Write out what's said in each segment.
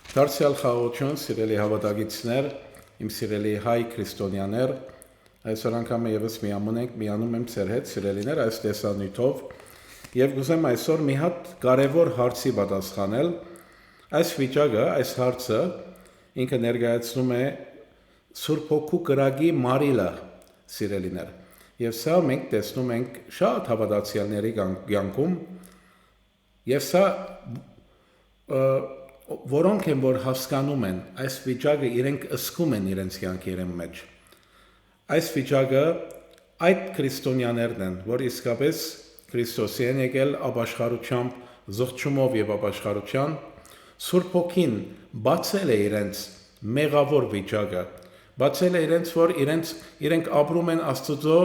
Դարձյալ խաղաղություն, սիրելի հավատագիցներ, իմ սիրելի հայ քրիստոնյաներ, այսօր անգամ եւս միանում եմ ձեր հետ, սիրելիներ, այս տեսանյութով եւ գուզեմ այսօր մի հատ կարեւոր հարցի պատասխանել։ Այս վիճակը, այս հարցը ինքը ներկայացնում է Սուրբ Հոգու կրակի մարիլը, սիրելիներ։ Եվ սա մենք տեսնում ենք շատ հավատացյալների կյանքում, եւ սա որոնք են որ հասկանում են այս վիճակը իրենք ըսկում են իրենց կյանքերի մեջ այս վիճակը այդ քրիստոնյաներն են որ իսկապես Քրիստոսի են եկել ապաշխարությամբ զղջումով եւ ապաշխարության Սուրբ Հոգին բացել է իրենց մեղավոր վիճակը բացել է իրենց որ իրենք ապրում են Աստծո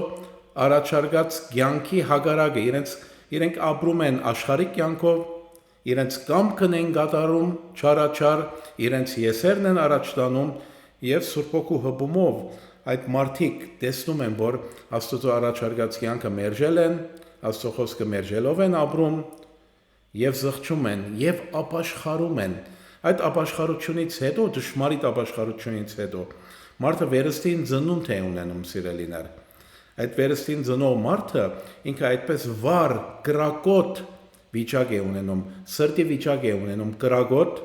առաջարկած կյանքի հագարակը իրենք ապրում են աշխարհիկ կյանքով իրենց կամքն են կատարում չարաչար իրենց եսերն են առաջ տանում եւ Սուրբ Հոգու հպումով այդ մարդիկ տեսնում են որ Աստծո առաջարկած կյանքը մերժել են Աստծո խոսքը մերժելով են ապրում եւ զղջում են եւ ապաշխարում են այդ ապաշխարությունից հետո դժմարիտ ապաշխարությունից հետո մարդը վերստին ծնունդ է ունենում սիրելիներ այդ վերստին ծնող մարդը ինքը այդպես վառ կրակոտ վիճակ է ունենում, սրտի վիճակ է ունենում կրակոտ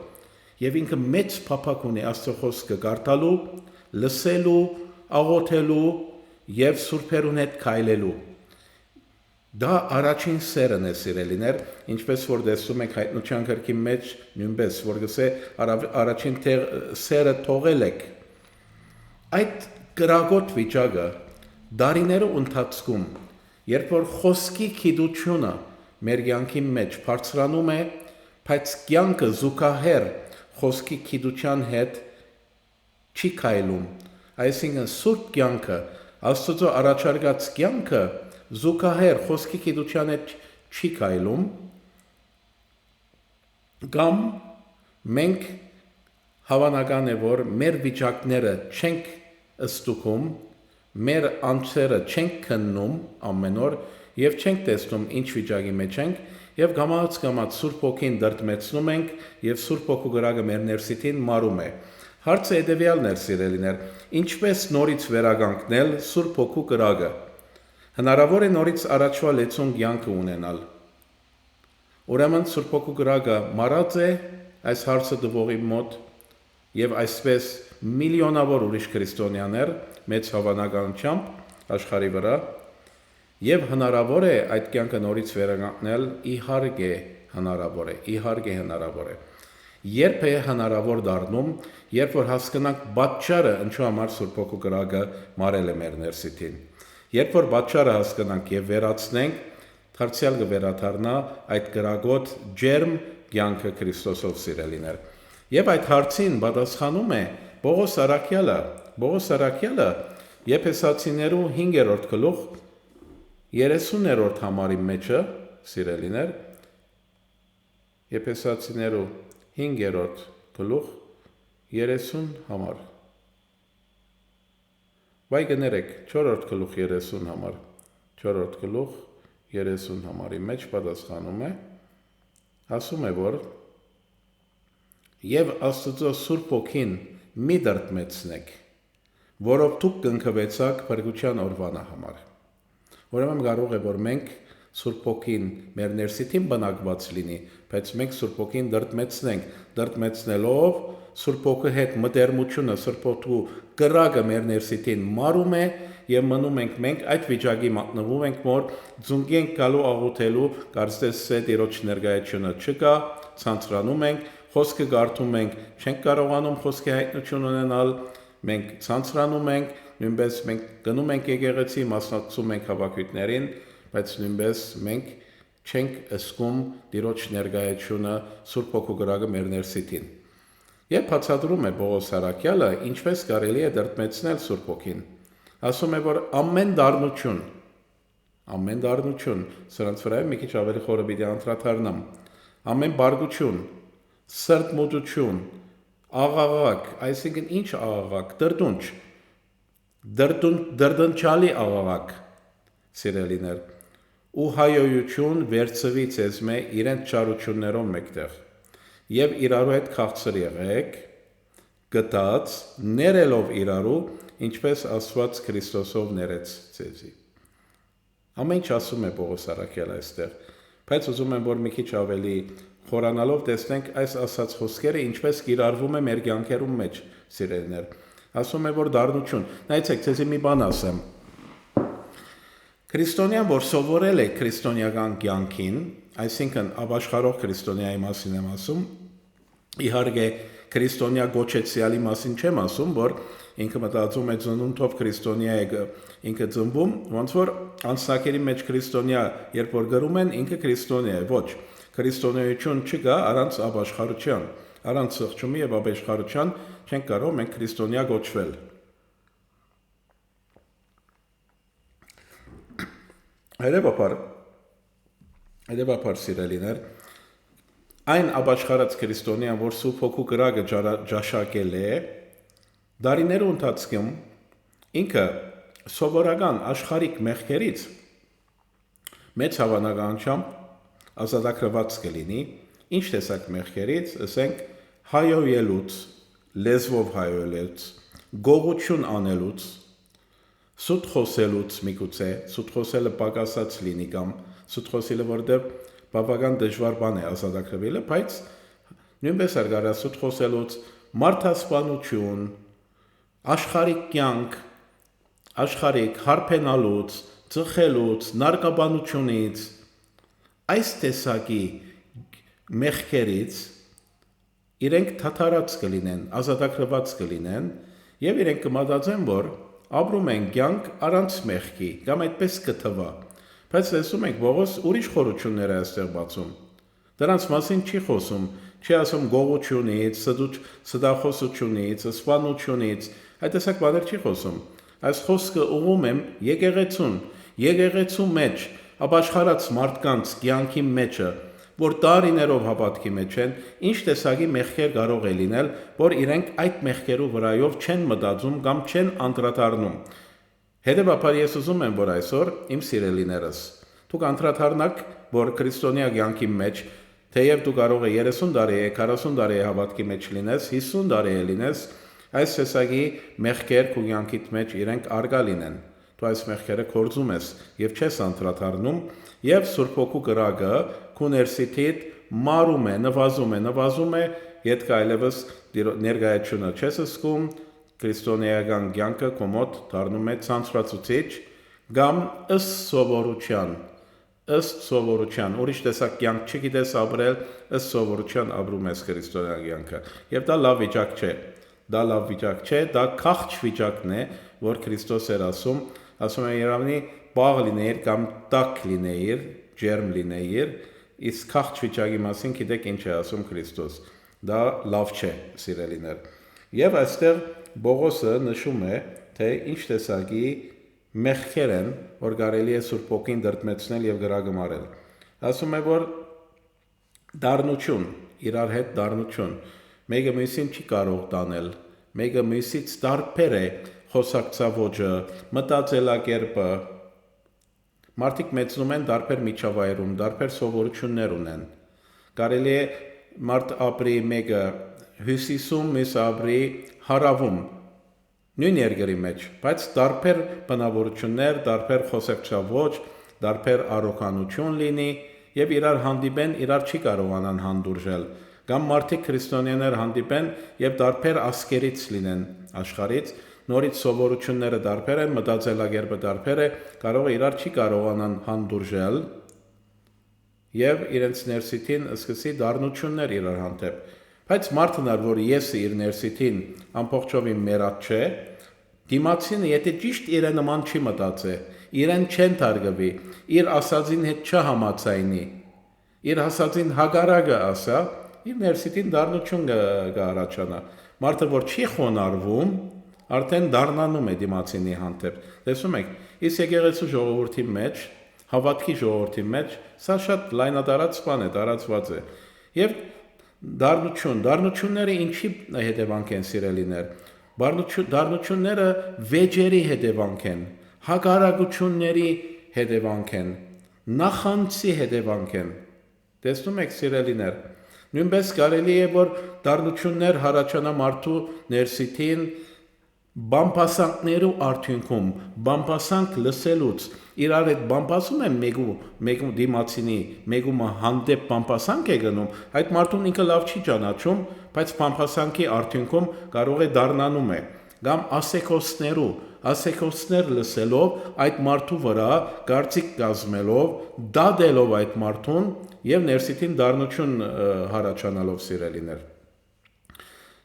եւ ինքը մեծ փափակ ունի Աստծո խոսքը կարդալու, լսելու, աղոթելու եւ սուրբերուն հետ քայլելու։ Դա առաջին սերն է սիրելիներ, ինչպես որ տեսնում եք հայտնության գրքի մեջ նույնպես որ գսե առաջին սերը թողել եք։ Այդ կրակոտ վիճակը դարիներու ընթացքում, երբ որ խոսքի գիտությունը մեր կյանքի մեջ բարձրանում է, բայց կյանքը զուգահեռ խոսքի գիտության հետ չի քայլում։ Այսինքն սուրբ կյանքը, Աստծո առաջարկած կյանքը զուգահեռ խոսքի գիտության հետ չի քայլում, կամ մենք հավանական է որ մեր վիճակները չենք ըստուկում, մեր անձերը չենք քննում ամեն օր եւ չենք տեսնում ինչ վիճակի մեջ ենք եւ գամած Սուրբ Հոգին դրդմեցնում ենք եւ Սուրբ Հոգու գրակը մեր ներսիտին մարում է հարցը հետեւյալն է սիրելիներ ինչպես նորից վերականգնել Սուրբ Հոգու գրակը հնարավոր է նորից առաջվա լեցուն կյանքը ունենալ ուրեմն Սուրբ Հոգու գրակը մարած է այս հարցը դվողի մոտ եւ այսպես միլիոնավոր ուրիշ քրիստոնյաներ մեծ հավանականությամբ աշխարհի վրա Եվ հնարավոր է այդ կյանքը նորից վերականգնել, իհարկե հնարավոր է։ Երբ է հնարավոր դառնում, երբ որ հասկանանք պատճառը, ինչու համար Սուրբ Հոգու գրակը մարել է մեր ներսիտին։ Երբ որ պատճառը հասկանանք եւ վերացնենք, դարձյալ կվերադառնա այդ գրակոտ ջերմ կյանքը Քրիստոսով սիրելիներ։ Եվ այդ հարցին պատասխանում է Պողոս Արաքյալը Եփեսացիներու 5-րդ գլուխ 30-րդ համարի մեջը, սիրելիներ, Եփեսացիներու 5-րդ գլուխ 30 համար։ Վայ կներեք 4-րդ գլուխ 30 համար, 4-րդ գլուխ 30 համարի մեջ պատասխանում է, ասում է որ եւ Աստծո Սուրբ Հոգին մի դրդմեցնեք, որով դուք կընկվեցաք փրկության օրվան համար։ Ուրեմն կարող է որ մենք Սուրբ Հոգին մեր ներսիտին բնակված լինի, բայց մենք Սուրբ Հոգին դրդմեցնելով Սուրբ Հոգու հետ մտերմությունը Սուրբ Հոգու կրակը մեր ներսիտին մարում է եւ մնում ենք մենք այդ վիճակի մատնվում ենք որ ձունկի ենք գալու աղոթելու կարծես է Տիրոջ ներկայությունը չկա, ցանցրանում ենք, խոսքը կարդում ենք, չենք կարողանում խոսքի հայտնություն ունենալ, մենք ցանցրանում ենք Նույնպես մենք գնում ենք եկեղեցի, մասնակցում ենք հավաքույթներին, բայց նույնպես մենք չենք ըսկում Տիրոջ ներկայությունը Սուրբ Հոգու գրակը մեր ներսիտին։ Եվ բացատրում է Պողոս Արաքյալը, ինչպես կարելի է դրդմեցնել Սուրբ Հոգին։ Ասում է, որ ամեն դառնություն, սրանց վրա մի քիչ ավելի խորը պիտի անդրադառնամ, ամեն բարգություն, սրտմտություն, աղաղակ, այսինքն ինչ աղաղակ, դրդնչալի աղաղակ, սիրելիներ, ու հայոյություն վերցվի ցեզ մե իրենց չարություններով մեկտեղ, եւ իրարու հետ քաղցր եղեք, գտած ներելով իրարու, ինչպես Աստված Քրիստոսով ներեց ձեզի։ Ամեն ինչ ասում է Պողոս առաքյալը այստեղ, բայց ուզում եմ, որ մի քիչ ավելի խորանալով տեսնենք այս ասած խոսքերը ինչպես կիրառվում է մեր կյանքերում մեջ, սիրելիներ։ Ասում է, որ դառնություն։ Նայեցեք, ցեզի մի բան ասեմ։ Քրիստոնյան, որ սովորել է քրիստոնեական կյանքին, այսինքն ապաշխարող քրիստոնյայի մասին եմ ասում, իհարկե քրիստոնյա գոչեցյալի մասին չեմ ասում, որ ինքը մտածում է ծնունդով քրիստոնյա է ինքը ծնվում, ոնց որ անցնակերի մեջ քրիստոնյա, երբ որ գրում են, ինքը քրիստոնյա է, ոչ, քրիստոնեություն չկա առանց ապաշխարության, առանց սղճումի եւ ապաշխարության չենք կարող մենք քրիստոնյա գոչվել։ Հետևաբար սիրելիներ, այն ապաշխարած քրիստոնյան, որ Սուրբ Հոգու կրակը ճաշակել է, դարիներու ընթացքում ինքը սովորական աշխարհիկ մեղքերից մեծ հավանականությամբ ազատագրված կլինի, ինչ տեսակ մեղքերից, ասենք հայոյելուց, լեզվով հայոյելուց, գողություն անելուց, սուտ խոսելուց միգուցե, սուտ խոսելը պակասած լինի կամ սուտ խոսելը որտեղ բավական դժվար բան է ազատագրվելը, բայց նույնպես արգարա սուտ խոսելուց, մարդասպանություն, աշխարհիկ կյանք, աշխարհիկ հարբենալուց, ծխելուց, նարկաբանությունից, այս տեսակի մեղքերից իրենք թաթարած կլինեն, ազատագրված կլինեն եւ իրենք կմտածեն, որ ապրում են կյանք առանց մեղքի, կամ այդպես կթվա։ Բայց տեսնում եք, Պողոս ուրիշ խորություններ է այստեղ բացում։ Դրանց մասին չի խոսում, չի ասում գողությունից, սդախոսությունից, սպանությունից, այդ տեսակ բաներ չի խոսում։ Այս խոսքը ուղում եմ եկեղեցու մեջ, ապաշխարած մարդկանց կյանքի մեջը, որ տարիներով հավատքի մեջ են, ինչ տեսակի մեղքեր կարող է լինել, որ իրենք այդ մեղքերու վրայով չեն մտածում կամ չեն անդրադառնում։ Հետևաբար ես ուզում եմ, որ այսօր իմ սիրելիներս, դուք անդրադառնաք, որ քրիստոնյա կյանքի մեջ, թեև դու կարող ես 30 տարի, 40 տարի հավատքի մեջ լինես, 50 տարի լինես, այս տեսակի մեղքեր քո կյանքիդ մեջ իրենք արգա լինեն։ Դու այս մեղքերը կորձում ես եւ չես անդրադառնում, եւ Սուրբ Հոգու կրակը քո ներսիթիդ մարում է, նվազում է, յետք այլևս ներկայությունը չես զգում, քրիստոնեական կյանքը քո մոտ դառնում է ցանցրացուցիչ կամ ըստ սովորության, ուրիշ տեսակ կյանք չգիտես ապրել, ըստ սովորության ապրում ես քրիստոնեական կյանքը։ Եվ դա լավ վիճակ չէ։ Դա լավ վիճակ չէ, դա քաղց վիճակն է, որ Քրիստոս էր ասում է Երևանի բաղ լինեիր կամ տաք լինեիր, ջերմ լինեիր, իսկ քաղց վիճակի մասին գիտեք ինչ է ասում Քրիստոս։ Դա լավ չէ, սիրելիներ։ Եվ այստեղ Պողոսը նշում է, թե ինչ տեսակի մեղքեր են, որ կարելի է Սուրբ Հոգին դրդմեցնել եւ գրագմարել։ Ասում է, որ դառնություն, իրար հետ դառնություն, մեկը մյուսին չի կարող տանել, մեկը մյուսից տարբեր է խոսակցավոճը, մտածելակերպը։ Մարդիկ մեծնում են տարբեր միջավայրում, տարբեր սովորություններ ունեն։ Կարելի է մարդ ապրի մեկը հյուսիսում, մյուսը ապրի հարավում, նույն երկրի մեջ, բայց տարբեր բնավորություններ, տարբեր խոսակցավոճ, տարբեր առողջություն լինի եւ իրար հանդիպեն, իրար չի կարողանան հանդուրժել։ Կամ մարդիկ քրիստոնյաներ հանդիպեն եւ տարբեր ասկերից լինեն աշխարհից, նորից սովորությունները տարբեր են, մտածելակերպը տարբեր է, կարող է իրար չի կարողանան հանդուրժել եւ իրենց ներսիթին սկսի դառնություններ իրար հանդեպ։ Բայց մարդն ար, որ եսը իր ներսիթին ամբողջովին մերած չէ, դիմացինը եթե ճիշտ իրեն նման չի մտածե, իրեն չեն թարգվի, իր ասածին հետ չհամաձայնի, իր ասածին հակառակը ասա, իր ներսիթին դառնություն կառաջանա։ Մարդը, որ չի խոնարհվում, արդեն դառնանում է դիմացինի հանդեպ։ Տեսնում եք, իսկ եկեղեցու ժողովրդի մեջ, հավատքի ժողովրդի մեջ, սա շատ լայնատարած բան է, տարածված է։ Եվ դառնությունները ինչի հետևանք են, սիրելիներ։ Դառնությունները վեճերի հետևանք են, հակառակությունների հետևանք են, նախանցի հետևանք են։ Տեսնում եք, սիրելիներ, Նույնպես կարելի է, որ դառնություններ հարաճանա մարդու ներսիտին բամբասանքներու արդյունքում, բամբասանք լսելուց, իրար հետ բամբասում են մեկու դիմացինի, մեկու հանդեպ բամբասանք է գնում, այդ մարդուն ինքը լավ չի ճանաչում, բայց բամբասանքի արդյունքում կարող է դառնանում է, կամ ասեկոսներ լսելով այդ մարդու վրա կարծիք կազմելով, դադելով այդ մարդուն եւ ներսիտին դառնություն հարաճանալով սիրելիներ։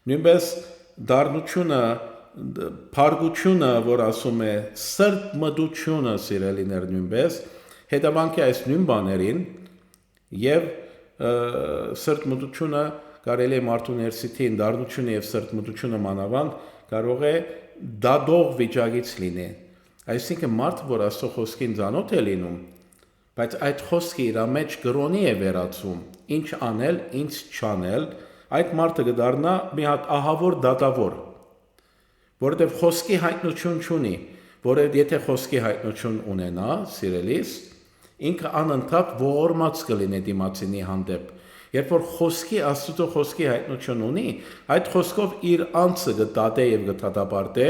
Նույնպես դառնությունը Փարգությունը, որ ասում է սրտմտությունը սիրելիներ նույնպես հետևանք է այս նույն բաներին եւ սրտմտությունը կարելի է մարդու ներսիտին դառնությունը եւ սրտմտությունը մանավանդ կարող է դադող վիճակից լինի այսինքն մարդը որ Աստծո խոսքին ծանոթ է լինում բայց այդ խոսքը իր մեջ գրոնի է վերածում ինչ անել ինչ չանել այդ մարդը կդառնա մի հատ ահավոր դատավոր որովհետև խոսքի հայտնություն չունի, որովհետև եթե խոսքի հայտնություն ունենա, սիրելիս, ինքը անընդհատ ողորմած կլինի դիմացինի հանդեպ։ Երբ որ խոսքի Աստծո խոսքի հայտնություն ունի, այդ խոսքով իր անձը կդատե եւ կդատապարտե,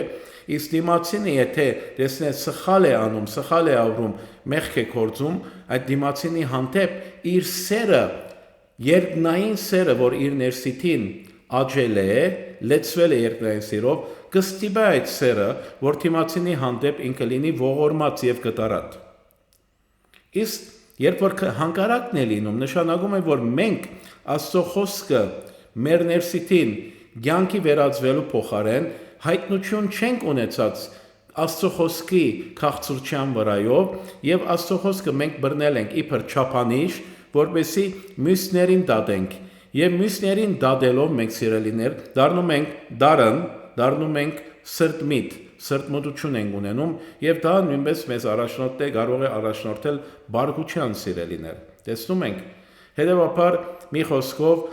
իսկ դիմացինը եթե տեսնե սխալ է անում, սխալ է ապրում, մեղք է գործում, այդ դիմացինի հանդեպ իր սերը, երկնային սերը, որ իր ներսիտին աճել է, լեցվել է երկնային սիրով, կստիպի այդ սերը, որ դիմացինի հանդեպ ինքը լինի ողորմած եւ կտարած։ Իսկ երբ որ հանկարակն է լինում, նշանակում է, որ մենք Աստծո խոսքը մեր ներսիտին ցանկի վերածվելու փոխարեն հայտնություն չենք ունեցած Աստծո խոսքի քաղցրության վրայով եւ Աստծո խոսքը մենք բռնել ենք իբր չափանիշ, որպեսզի մյուսներին դատենք եւ մյուսներին դատելով մենք սիրելիներ դառնում ենք սրտմիտ, սրտմտություն ենք ունենում եւ դա նույնպես մեզ առաջնորդ է կարող է առաջնորդել բարգության սիրելիներ։ Տեսնում ենք, հետեւաբար մի խոսքով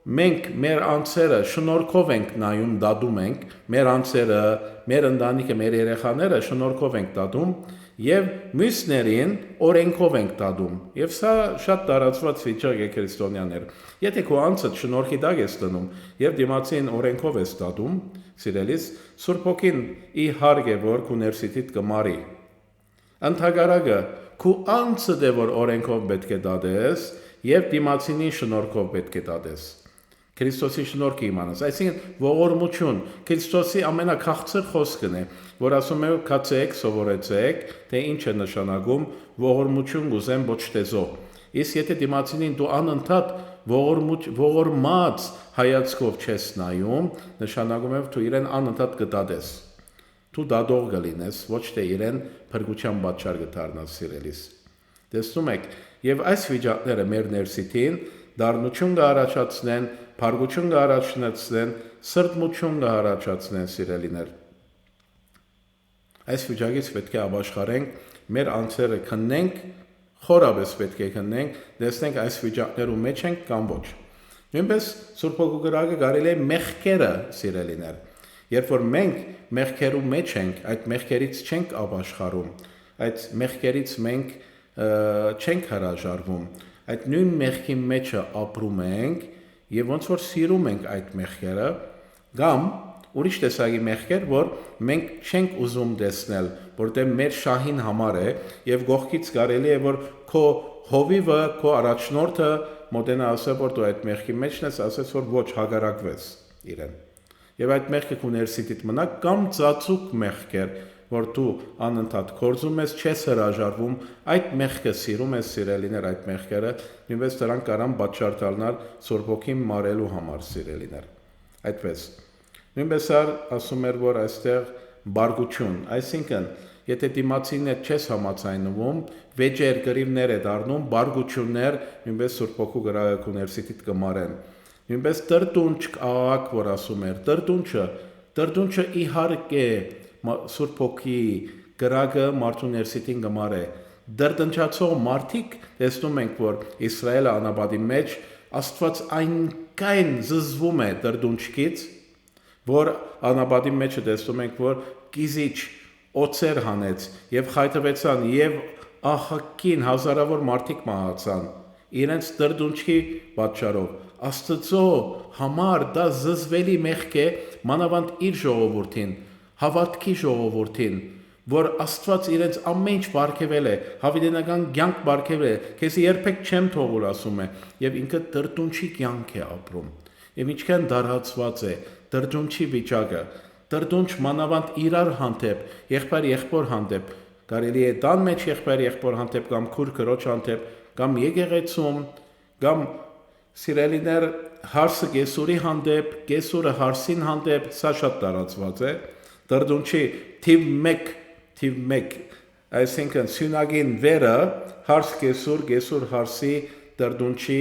մենք մեր անձերը շնորհքով ենք նայում, դատում ենք, մեր անձերը, մեր ընտանիքը, մեր երեխաները շնորհքով ենք դատում եւ մյուսներին օրենքով ենք դատում։ Եվ սա շատ տարածված վիճակ է քրիստոնյաներ։ Եթե քո անձը շնորհքի տակ ես դնում եւ դիմացին օրենքով ես դատում, սիրելիս, Սուրբ Հոգին ի հարկ է որ քո ներսիտիդ կմարի։ Ընդհակառակը քո անձը դե որ օրենքով պետք է դատես եւ դիմացինի շնորհքով պետք է դատես։ Քրիստոսի շնորհքը իմանաս, այսինքն ողորմություն, Քրիստոսի ամենաքաղցր խոսքն է, որ ասում է կացեք, սովորեցեք, թե ինչ է նշանակում ողորմություն գուզեմ ոչ թե զո։ Իսկ եթե դիմացինին դու անընդհատ ողորմած հայացքով չես նայում, նշանակում է դու իրեն անընդհատ կդատես։ Դու դատող կլինես, ոչ թե իրեն փրկության պատճառ կդառնաս սիրելիս։ Տեսնում եք, եւ այս վիճակները մեր ներսիտին դառնություն կառաջացնեն, փարգություն կառաջացնեն, սրտմություն կառաջացնեն սիրելիներ։ Այս վիճակից պետք է ապաշխարենք, մեր անձերը քննենք, խորապես պետք է քննենք, տեսնենք այս վիճակներու մեջ ենք կամ ոչ։ Նույնպես Սուրբ Հոգու գրակը կարելի է մեղքերը սիրելիներ։ Երբ որ մենք մեղքերու մեջ ենք, այդ մեղքերից չենք ապաշխարում, այդ մեղքերից մենք չենք հրաժարվում, այդ նույն մեղքի մեջը ապրում ենք եւ ոնց որ սիրում ենք այդ մեղքերը, կամ ուրիշ տեսակի մեղքեր, որ մենք չենք ուզում տեսնել, որտեղ մեր շահին համար է եւ գողքից կարելի է որ քո հովիվը, քո առաջնորդը մոտենա ասել որ դու այդ մեղքի մեջն ես, ասես որ ոչ հագարակվես իրեն։ Եվ այդ մեղքը քո ներսիտիդ մնա կամ ծածուկ մեղքեր, որ դու անընդհատ կորձում ես, չես հրաժարվում, այդ մեղքը սիրում ես սիրելիներ այդ մեղքերը, նույնպես դրանք կարան պատճառ դառնալ Սուրբ Հոգին մարելու համար սիրելիներ։ Այդպես։ Նույնպես ասում էր որ այստեղ բարգություն, այսինքն եթե դիմացին հետ չես համաձայնվում, վեճեր գրիվներ է դառնում, բարգություններ, նույնպես Սուրբ Հոգու գրակը ներսիտիդ կմարեն։ Նույնպես տրտունջ աղաղակ որ ասում էր, տրտունջը իհարկե Սուրբ Հոգի գրակը մարդու ներսիտին կմարե։ Դրտնջացող մարդիկ տեսնում ենք որ Իսրայելը անապատի մեջ Աստված այնքան զզվում է տրտունջից, որ անապատի մեջ տեսնում ենք որ կիզիչ օծեր հանեց եւ խայթվեցան եւ ահակին հազարավոր մարդիկ մահացան իրենց տրտունջի պատճառով Աստծո համար դա զզվելի մեղք է, մանավանդ իր ժողովրդին, հավատքի ժողովրդին, որ Աստված իրենց ամեն ինչ բարգեւել է, հավիտենական կյանք բարգեւել է, քեզ երբեք չեմ թողուր ասում է, եւ ինքը տրտունչի կյանք է ապրում։ Եվ ինչքան դարացված է տրտունչի վիճակը, տրտունչ մանավանդ իրար հանդեպ, եղբայր-եղբոր հանդեպ, կարելի է տան մեջ եղբայր-եղբոր հանդեպ կամ քուր քրոջ հանդեպ, կամ եկեղեցում, կամ սիրելիներ հարսը կեսուրի հանդեպ, կեսուրը հարսին հանդեպ, սա շատ տարածված է, տրտունչի թիվ 1, այսինքն սյունագին վերը հարս կեսուր, կեսուր հարսի տրտունչի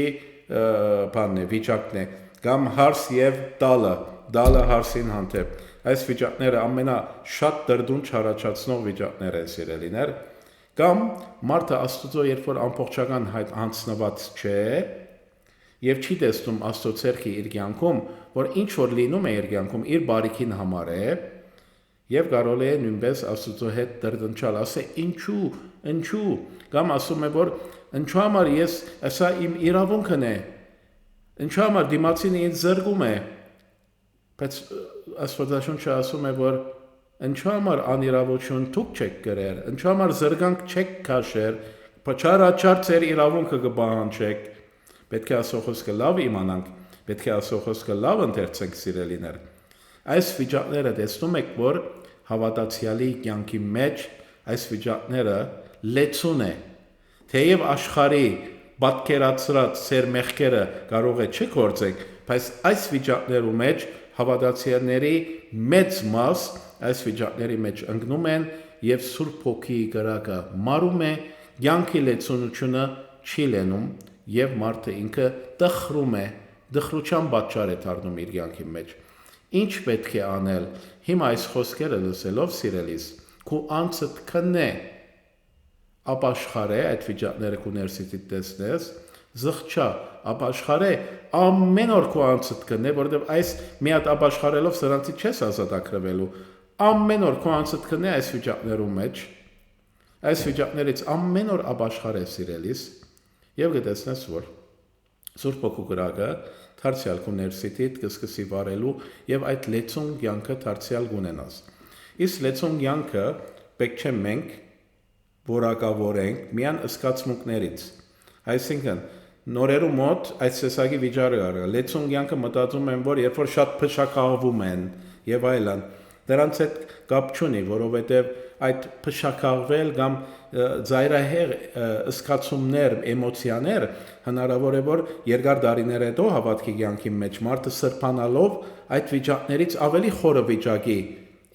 բանն է, վիճակն է, կամ հարս եւ դալը հարսին հանդեպ։ Այս վիճակները ամենաշատ տրտունչ առաջացնող վիճակներ են, սիրելիներ, կամ մարդը Աստծո երբ որ ամբողջական հանձնված չէ եւ չի տեսնում Աստծո ցերկի իր կյանքում, որ ինչ որ լինում է իր կյանքում իր բարիքին համար է, եւ կարող է նույնպես Աստծո հետ տրտունչալ, ասե ինչու, կամ ասում է որ ինչու համար ես ասա իմ իրավունքն է, ինչու համար դիմացին ինձ զրկում է, բայց Աստվածաշունչը ասում է որ ինչու համար անիրավություն դուք չեք գրել, ինչու համար զրկանք չեք քաշել, փչարաչար ձեր իրավունքը կպահանջեք, պետք է Աստծո խոսքը լավ իմանանք, պետք է Աստծո խոսքը լավ ընթերցենք, սիրելիներ։ Այս վիճակները տեսնում եք, որ հավատացյալի կյանքի մեջ այս վիճակները լեցուն է, թեև աշխարհի պատկերացրած ծեր մեղքերը կարող է չգործեք, բայց այս վիճակներու մեջ հավատացյալների մեծ մաս այս վիճակների մեջ ընկնում են եւ Սուրբ Հոգիի կրակը մարում է, կյանքի լեցունությունը չի լենում եւ մարդը ինքը տխրում է, դխրության պատճառ է դառնում իր կյանքի մեջ։ Ինչ պետք է անել։ Հիմա այս խոսքերը լսելով, սիրելիս, քո անձդ քննե, ապաշխարե այդ վիճակները քո ներսից տեսնես, զղջա, ապաշխարե, ամեն օր քո անձդ քննե, որովհետև այս մի հատ ապաշխարելով սրանցից չես ազատագրվելու, ամեն օր քո անձդ քննե այս վիճակներու մեջ, այս վիճակներից ամեն օր ապաշխարե, սիրելիս, եւ կտեսնես, որ Սուրբ Հոգու կրակը դարձյալ քո ներսից կսկսի վարելու եւ այդ լեցուն կյանքը դարձյալ կունենաս։ Իսկ լեցուն կյանքը պետք չէ մենք որակավորենք միան զգացմունքներից։ Այսինքն նորերու մոտ այդ տեսակի վիճակը կա։ Լեցուն կյանքը մտածում են, որ երբ որ շատ փշակաղվում են եւ այլն, դրանց հետ կապ չունի, որովհետեւ այդ փշակաղվել կամ զայրահեղ զգացումներ, էմոցիաներ հնարավոր է որ երկար տարիներ հետո հավատքի կյանքի մեջ մարդը սրբանալով այդ վիճակներից ավելի խորը վիճակի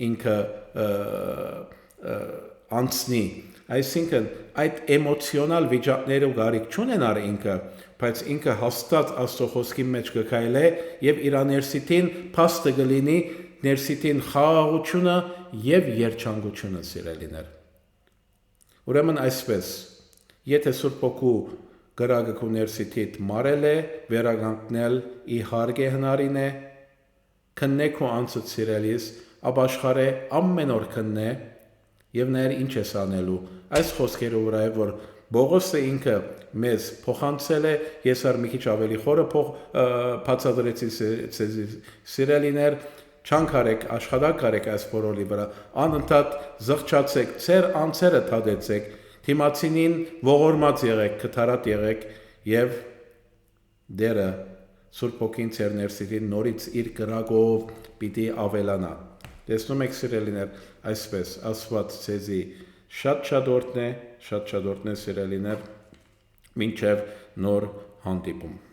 ինքը անցնի, այսինքն այդ էմոցիոնալ վիճակներով գարիք չունենար ինքը, բայց ինքը հաստատ Աստծո խոսքի մեջ կքայլե եւ իր ներսիտին փաստը կլինի, ներսիտին խաղաղությունը եւ երջանկությունը, սիրելիներ։ Ուրեմն այսպես, եթե Սուրբ Հոգու կրակը քո ներսիտիդ մարել է, վերականգնել իհարկե հնարին է, քննե քո անձդ, սիրելիս, ապաշխարե ամեն օր քննե եւ նայր ինչ ես անելու։ Այս խոսքերը վրա է որ Բողոսը ինքը մեզ փոխանցել է, ես ար մի քիչ ավելի խորը բացատրեցի սիրելիներ, չանք արեք, աշխատանք արեք այս բոլորի վրա, անընդհատ զղջացեք, ձեր անձերը թադեցեք, դիմացինին ողորմած եղեք, քթարատ եղեք եւ դերը Սուրբ Հոգին ձեր ներսին նորից իր կրակով պիտի ավելանա։ Տեսնում եք, սիրելիներ, այսպես Աստված ցեզի շատ օրհնե, սիրելիներ, մինչև նոր հանդիպում։